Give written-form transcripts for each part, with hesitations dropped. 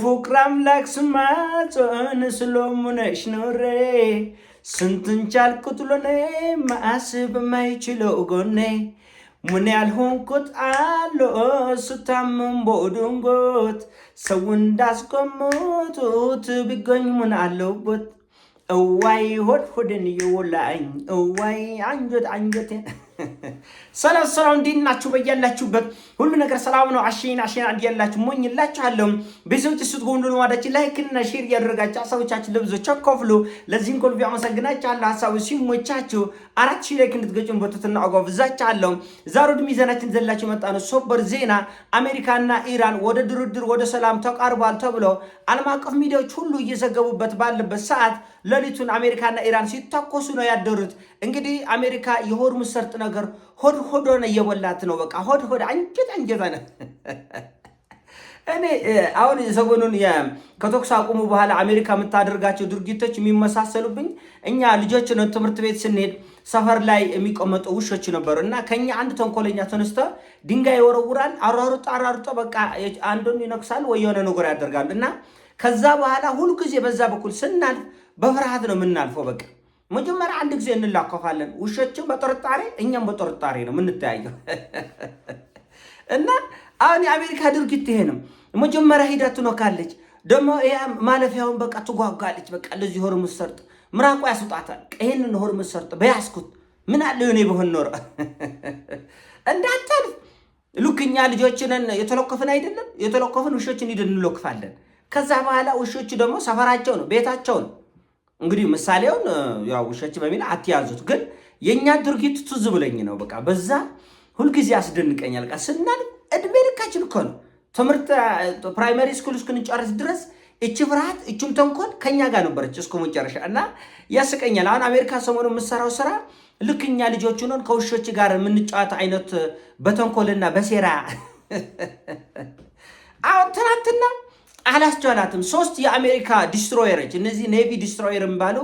ፍቅር አምላክ ስማጸን ስለሙነሽ ኖሬ ስንቱን ቻልኩት ለኔ ማሰብ የማይችለው ጎኔ ምን ያልሆንኩት አለ ስታመም በድንገት ሰው እንዳስቆሙት ቢገኝ ምን አለበት እዋይ ሆድ ሆድን ይውላኝ እዋይ አንጀት አንጀቴን ሰላም ሰላም እንዲናችሁ በያላችሁበት ሁሉ ነገር ሰላም ነው። አሽይና እንዲያላችሁ ሞኝላችኋለሁ። በዚህ ስትጎንዱ ነው ዋዳች ላይክ እና ሼር ያደረጋችሁ ሐሳቦቻችን ለብዙዎች አካፍሉ። ለዚህም ኮልቪ አመሰግናችኋለሁ። ሐሳቡ ሲሞቻችሁ 4000 ላይክ እንድትገጩን በትትና አጓብዛችኋለሁ። ዛሬ ሚዛናችን ዘላችሁ መጣነው ሶበር ዜና አሜሪካና ኢራን ወደ ድርድር ወደ ሰላም ተቃርቧል ተብሎ ዓለም አቀፍ ሚዲያዎች ሁሉ እየዘገቡበት ባለበት ሰዓት ሌሊቱን አሜሪካና ኢራን ሲታኮሱ ነው ያደሩት። እንግዲህ አሜሪካ የሆርሙዝ ሰርጥ ነገር ሆድ ሆዶን እየበላት ነው። በቃ ሆድ አንጀት ነው። እኔ አሁን ሰሞኑን ከተኩስ አቁሙ በኋላ አሜሪካ የምታደርጋቸው ድርጊቶች የሚመሳሰሉብኝ እኛ ልጆች ነው ትምህርት ቤት ስንሄድ ሰፈር ላይ የሚቆመጡ ውሾች ነበሩ እና ከኛ አንድ ተንኮለኛ ተነስቶ ድንጋይ ይወረውራል። አራሩጣ በቃ አንዱን ይነክሳል ወይ የሆነ ነገር ያደርጋል እና ከዛ በኋላ ሁሉ ጊዜ በዛ በኩል ስናልፍ በፍርሃት ነው የምናልፈው። በቃ መጀመሪያ አንድ ጊዜ እንላከፋለን። ውሾችም በጥርጣሬ እኛም በጥርጣሬ ነው የምንተያየው። እና አሁን የአሜሪካ ድርጊት ይሄ ነው። መጀመሪያ ሂዳ ትኖካለች፣ ደግሞ ማለፊያውን በቃ ትጓጓለች። በቃ ለዚህ ሆርሙዝ ሰርጥ ምራቋ ያስውጣታል። ይሄንን ሆርሙዝ ሰርጥ በያዝኩት ምን አለ እኔ በሆን ኖር እንዳታልፍ። ልክኛ ልጆችንን የተለከፍን አይደለም የተለከፍን ውሾችን ሂደን እንለክፋለን። ከዛ በኋላ ውሾቹ ደግሞ ሰፈራቸው ነው ቤታቸው ነው። እንግዲህ ምሳሌውን ያው ውሾች በሚል አትያዙት፣ ግን የኛ ድርጊት ትዝ ብለኝ ነው። በቃ በዛ ሁልጊዜ ያስደንቀኛል። በቃ ስናል እድሜ ልካችን እኮ ነው ትምህርት ፕራይመሪ ስኩል እስክንጨርስ ድረስ እቺ ፍርሃት እቺም ተንኮል ከኛ ጋር ነበረች እስከ መጨረሻ እና ያስቀኛል። አሁን አሜሪካ ሰሞኑን የምትሰራው ስራ ልክኛ ልጆቹ ነን ከውሾች ጋር የምንጫወት አይነት በተንኮልና በሴራ አሁን ትናንትና አላስቻላትም። 3 የአሜሪካ ዲስትሮየሮች እነዚህ ኔቪ ዲስትሮየር የሚባሉ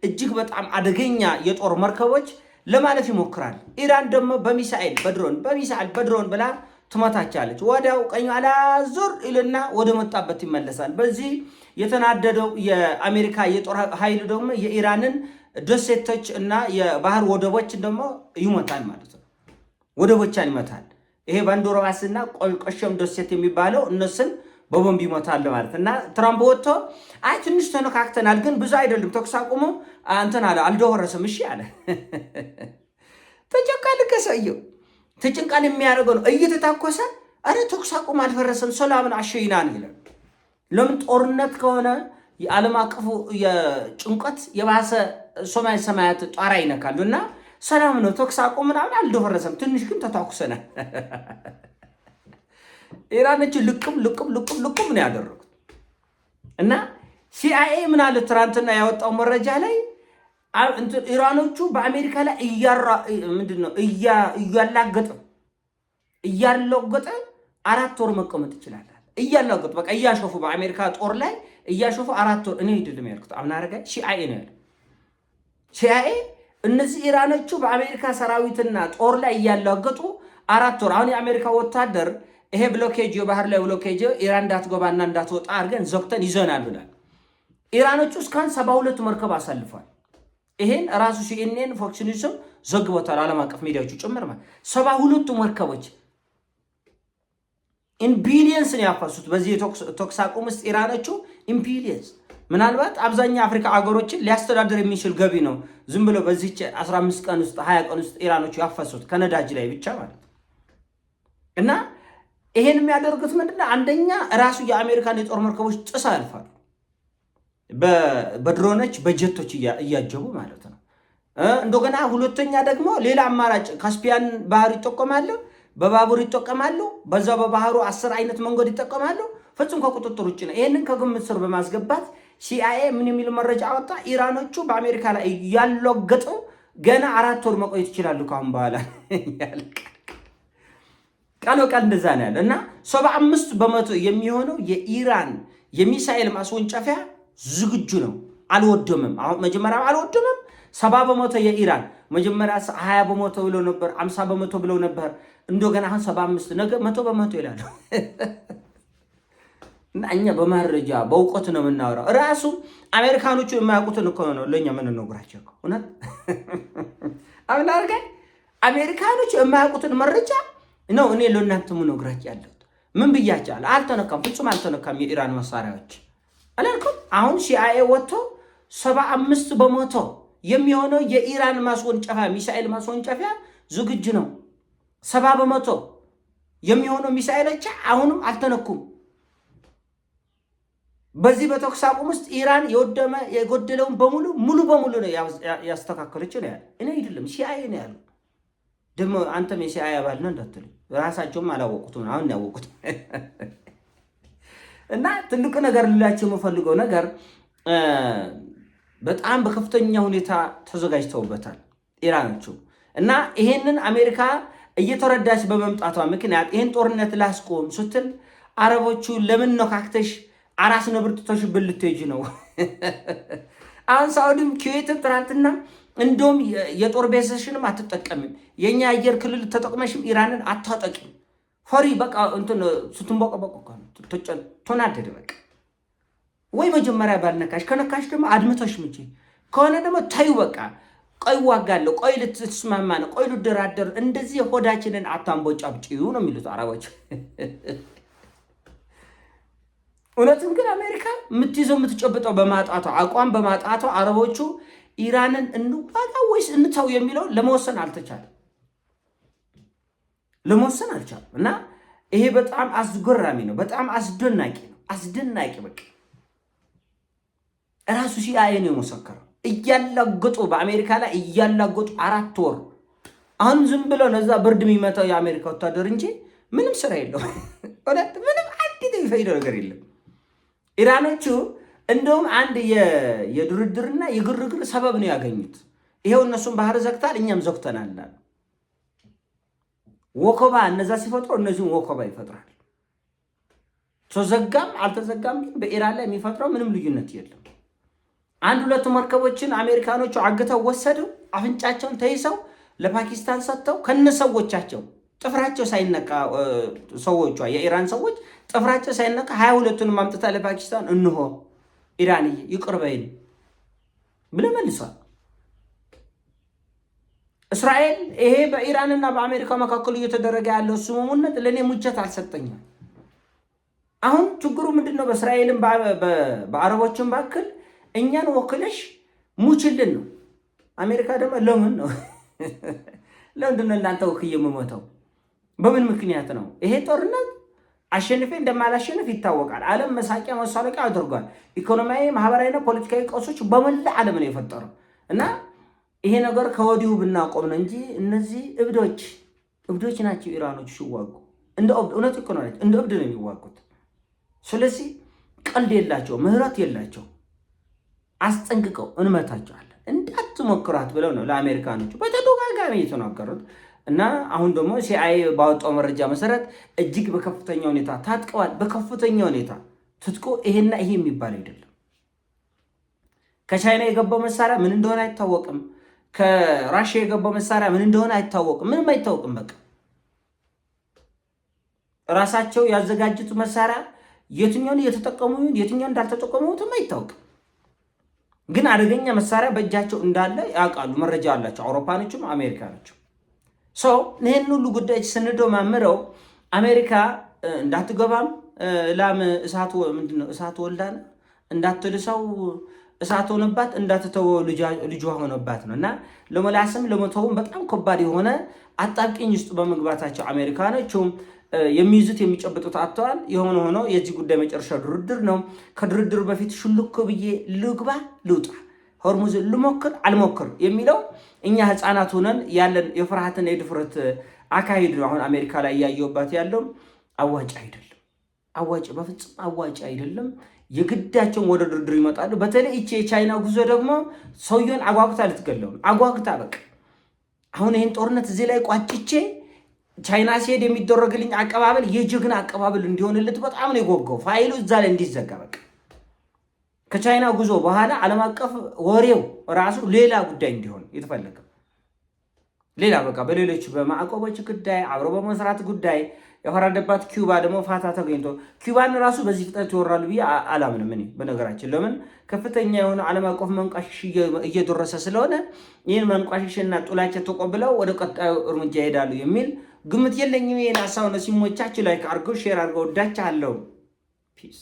እጅግ በጣም አደገኛ የጦር መርከቦች ለማለፍ ይሞክራል። ኢራን ደግሞ በሚሳኤል በድሮን ብላ ትመታቻለች። ወዲያው ቀኝ አላዙር ይልና ወደ መጣበት ይመለሳል። በዚህ የተናደደው የአሜሪካ የጦር ኃይል ደግሞ የኢራንን ደሴቶች እና የባህር ወደቦች ደግሞ ይመታል ማለት ነው። ወደቦቿን ይመታል። ይሄ ባንዶራዋስና ቆሸም ደሴት የሚባለው እነሱን በቦምብ ይመታል ማለት እና ትራምፕ ወጥቶ አይ ትንሽ ተነካክተናል፣ ግን ብዙ አይደለም ተኩስ አቁሙ አንተን አለ አልደወረሰም። እሺ አለ ተጨቃል ከሰየው ተጭንቃል የሚያደርገው ነው እየተታኮሰ አረ ተኩስ አቁም አልፈረሰም ሰላምን አሸይናን ይላል። ለምን ጦርነት ከሆነ የዓለም አቀፉ የጭንቀት የባሰ ሰማያት ጣራ ይነካሉና ሰላም ነው ተኩስ አቁም ምናምን አልደወረሰም፣ ትንሽ ግን ተታኩሰናል። ኢራኖች ልቅም ነው ያደረጉት እና ሲአይኤ ምን አለ ትናንትና ያወጣው መረጃ ላይ ኢራኖቹ በአሜሪካ ላይ እያላገጠ 4 ወር መቀመጥ ይችላል። እያላገጡ በቃ እያሾፉ በአሜሪካ ጦር ላይ እያሾፉ 4 ወር እኔ አይደለም ያልኩት አሁን አረጋ ሲአይኤ ነው ያለው። ሲአይኤ እነዚህ ኢራኖቹ በአሜሪካ ሰራዊትና ጦር ላይ እያላገጡ 4 ወር አሁን የአሜሪካ ወታደር ይሄ ብሎኬጅ የባህር ላይ ብሎኬጅ ኢራን እንዳትገባና እንዳትወጣ አድርገን ዘግተን ይዘናል ብሏል። ኢራኖቹ እስካሁን 72 መርከብ አሳልፏል። ይሄን ራሱ ሲኤንኤን ፎክስ ኒውስም ዘግቦታል፣ ዓለም አቀፍ ሚዲያዎቹ ጭምር ማለት 72 መርከቦች ኢን ቢሊየንስ ነው ያፈሱት። በዚህ ተኩስ አቁም ውስጥ ኢራኖቹ ኢን ቢሊየንስ ምናልባት አብዛኛው አፍሪካ አገሮችን ሊያስተዳድር የሚችል ገቢ ነው ዝም ብሎ በዚህ 15 ቀን ውስጥ 20 ቀን ውስጥ ኢራኖቹ ያፈሱት ከነዳጅ ላይ ብቻ ማለት እና ይሄን የሚያደርጉት ምንድነው? አንደኛ ራሱ የአሜሪካን የጦር መርከቦች ጥሳ ያልፋሉ፣ በድሮኖች በጀቶች እያጀቡ ማለት ነው። እንደገና ሁለተኛ ደግሞ ሌላ አማራጭ ካስፒያን ባህር ይጠቀማሉ፣ በባቡር ይጠቀማሉ፣ በዛው በባህሩ 10 አይነት መንገድ ይጠቀማሉ። ፍጹም ከቁጥጥር ውጭ ነው። ይሄንን ከግምት ስር በማስገባት ሲአይኤ ምን የሚል መረጃ አወጣ? ኢራኖቹ በአሜሪካ ላይ ያለገጡ ገና 4 ወር መቆየት ይችላሉ ካሁን በኋላ ቃል በቃል እንደዛ ነው ያለ እና 75% የሚሆነው የኢራን የሚሳኤል ማስወንጨፊያ ዝግጁ ነው። አልወደመም። አሁን መጀመሪያ አልወደመም። 70% የኢራን መጀመሪያ 20% ብለው ነበር፣ 50% ብለው ነበር። እንደገና አሁን 75 ነገ 100% ይላሉ። እና እኛ በማረጃ በእውቀት ነው የምናወራው። ራሱ አሜሪካኖቹ የማያውቁትን እኮ ነው ለእኛ የምንነግራቸው እውነት አብላርጋ አሜሪካኖቹ የማያውቁትን መረጃ ነው እኔ ለእናንተ የምነግራቸው ያለሁት። ምን ብያቸዋለሁ? አልተነካም፣ ፍጹም አልተነካም የኢራን መሳሪያዎች አላልኩም። አሁን ሲአይኤ ወጥቶ 75% የሚሆነው የኢራን ማስወንጨፊያ ሚሳኤል ማስወንጨፊያ ዝግጁ ነው። 70% የሚሆነው ሚሳኤሎች አሁንም አልተነኩም። በዚህ በተኩስ አቁም ውስጥ ኢራን የጎደለውን ሙሉ በሙሉ ነው ያስተካከለች ነው ያለ። እኔ አይደለም ሲአይኤ ነው ያለው። ደግሞ አንተም የሲአይኤ አባል ነህ እንዳትሉ፣ ራሳቸውም አላወቁትም፣ አሁን ያወቁት። እና ትልቁ ነገር ልላችሁ የምፈልገው ነገር በጣም በከፍተኛ ሁኔታ ተዘጋጅተውበታል ኢራኖቹ። እና ይሄንን አሜሪካ እየተረዳች በመምጣቷ ምክንያት ይሄን ጦርነት ላስቆም ስትል አረቦቹ ለምን ነካክተሽ አራስ ነብር ጥቶሽ ብልትሄጂ ነው? አሁን ሳውዲም ኩዌትም ትናንትና እንደውም የጦር ቤዝሽንም አትጠቀምም፣ የኛ አየር ክልል ተጠቅመሽም ኢራንን አታጠቂም። ፈሪ በቃ እንትን ስትንቦቀበቆ ተናደደ። በቃ ወይ መጀመሪያ ባልነካሽ፣ ከነካሽ ደግሞ አድምተሽ ምጪ፣ ከሆነ ደግሞ ታዩ በቃ ቆይ ዋጋለሁ፣ ቆይ ልትስማማ ነው፣ ቆይ ልደራደር፣ እንደዚህ ሆዳችንን አታንቦጫብጪው ነው የሚሉት አረቦች። እውነትም ግን አሜሪካ የምትይዘው የምትጨብጠው በማጣቷ አቋም በማጣቷ አረቦቹ ኢራንን እንዋጋ ወይስ እንተው የሚለው ለመወሰን አልተቻለም፣ ለመወሰን አልቻለም። እና ይሄ በጣም አስገራሚ ነው፣ በጣም አስደናቂ ነው። አስደናቂ በቃ ራሱ ሲአይኤ ነው የመሰከረው። እያላገጡ በአሜሪካ ላይ እያላገጡ 4 ወር አሁን ዝም ብለው ነዛ ብርድ የሚመታው የአሜሪካ ወታደር እንጂ ምንም ስራ የለው። ምንም አንዲት የሚፈይደው ነገር የለም። ኢራኖቹ እንደውም አንድ የድርድርና የግርግር ሰበብ ነው ያገኙት። ይሄው እነሱም ባህር ዘግታል፣ እኛም ዘግተናል። ወከባ እነዛ ሲፈጥሩ እነዚህም ወከባ ይፈጥራል። ተዘጋም አልተዘጋም ግን በኢራን ላይ የሚፈጥረው ምንም ልዩነት የለም። 1-2 መርከቦችን አሜሪካኖቹ አግተው ወሰዱ። አፍንጫቸውን ተይዘው ለፓኪስታን ሰጥተው ከነሰዎቻቸው ጥፍራቸው ሳይነካ ሰዎቿ የኢራን ሰዎች ጥፍራቸው ሳይነካ 22ቱን ማምጥታ ለፓኪስታን እንሆ ኢራንዬ ይቅር በይን ብለው መልሷል። እስራኤል ይሄ በኢራንና በአሜሪካ መካከል እየተደረገ ያለው ስምምነት ለኔ ሙጀት አልሰጠኝም። አሁን ችግሩ ምንድነው? በእስራኤልም በአረቦችም መካከል እኛን ወክለሽ ሙችልን ነው። አሜሪካ ደግሞ ለምን ነው ለምንድነው እናንተ ወክዬ የምሞተው? በምን ምክንያት ነው? ይሄ ጦርነት አሸንፌ እንደማላሸንፍ ይታወቃል። ዓለም መሳቂያ መሳለቂያ አድርጓል። ኢኮኖሚያዊ፣ ማህበራዊና ፖለቲካዊ ቀውሶች በመላ ዓለም ነው የፈጠረው። እና ይሄ ነገር ከወዲሁ ብናቆም ነው እንጂ እነዚህ እብዶች ናቸው ኢራኖች ሲዋጉ። እንደ እውነት እኮ ነው፣ እንደ እብድ ነው የሚዋጉት። ስለዚህ ቀልድ የላቸው፣ ምህረት የላቸው። አስጠንቅቀው እንመታቸዋለን እንዳትሞክራት ብለው ነው ለአሜሪካኖቹ በተደጋጋሚ የተናገሩት። እና አሁን ደግሞ ሲአይኤ ባወጣው መረጃ መሰረት እጅግ በከፍተኛ ሁኔታ ታጥቀዋል። በከፍተኛ ሁኔታ ትጥቆ ይሄና ይሄ የሚባል አይደለም። ከቻይና የገባው መሳሪያ ምን እንደሆነ አይታወቅም። ከራሽያ የገባው መሳሪያ ምን እንደሆነ አይታወቅም። ምንም አይታወቅም። በቃ ራሳቸው ያዘጋጁት መሳሪያ የትኛውን እየተጠቀሙ የትኛውን እንዳልተጠቀሙትም አይታወቅም። ግን አደገኛ መሳሪያ በእጃቸው እንዳለ ያውቃሉ። መረጃ አላቸው አውሮፓኖችም አሜሪካኖችም። ይህን ሁሉ ጉዳይ ስንደማምረው አሜሪካ እንዳትገባም ላም እሳት ወልዳና እንዳትልሰው እሳት ሆነባት፣ እንዳትተወው ልጇ ሆነባት ነው። እና ለመላስም ለመተውም በጣም ከባድ የሆነ አጣብቂኝ ውስጥ በመግባታቸው አሜሪካኖቹም የሚይዙት የሚጨብጡት አጥተዋል። የሆነ ሆኖ የዚህ ጉዳይ መጨረሻ ድርድር ነው። ከድርድር በፊት ሽልኮ ብዬ ልግባ ልውጣ፣ ሆርሙዝ ልሞክር አልሞክር የሚለው እኛ ህፃናት ሆነን ያለን የፍርሃትና የድፍረት አካሄድ ነው። አሁን አሜሪካ ላይ እያየሁባት ያለው አዋጭ አይደለም። በፍጹም አዋጭ አይደለም። የግዳቸውን ወደ ድርድር ይመጣሉ። በተለይ እቺ የቻይና ጉዞ ደግሞ ሰውየውን አጓግታ ልትገለው ነው። አጓግታ በቃ አሁን ይህን ጦርነት እዚህ ላይ ቋጭቼ ቻይና ሲሄድ የሚደረግልኝ አቀባበል የጀግና አቀባበል እንዲሆንለት በጣም ነው የጓጓው። ፋይሉ እዛ ላይ እንዲዘጋ በቃ ከቻይና ጉዞ በኋላ ዓለም አቀፍ ወሬው ራሱ ሌላ ጉዳይ እንዲሆን የተፈለገ ሌላ በቃ በሌሎች በማዕቀቦች ጉዳይ አብሮ በመስራት ጉዳይ የፈረደባት ኪዩባ ደግሞ ፋታ ተገኝቶ ኪዩባን ራሱ በዚህ ፍጥነት ይወራሉ ብዬ አላምንም። እኔ በነገራችን ለምን ከፍተኛ የሆነ ዓለም አቀፍ መንቋሸሽ እየደረሰ ስለሆነ ይህን መንቋሸሽና ጥላቻ ተቆብለው ወደ ቀጣዩ እርምጃ ይሄዳሉ የሚል ግምት የለኝም። ይሄን ሀሳብ ነው። ሲሞቻችሁ ላይክ አድርገው ሼር አድርገው። ወዳችኋለሁ። ፒስ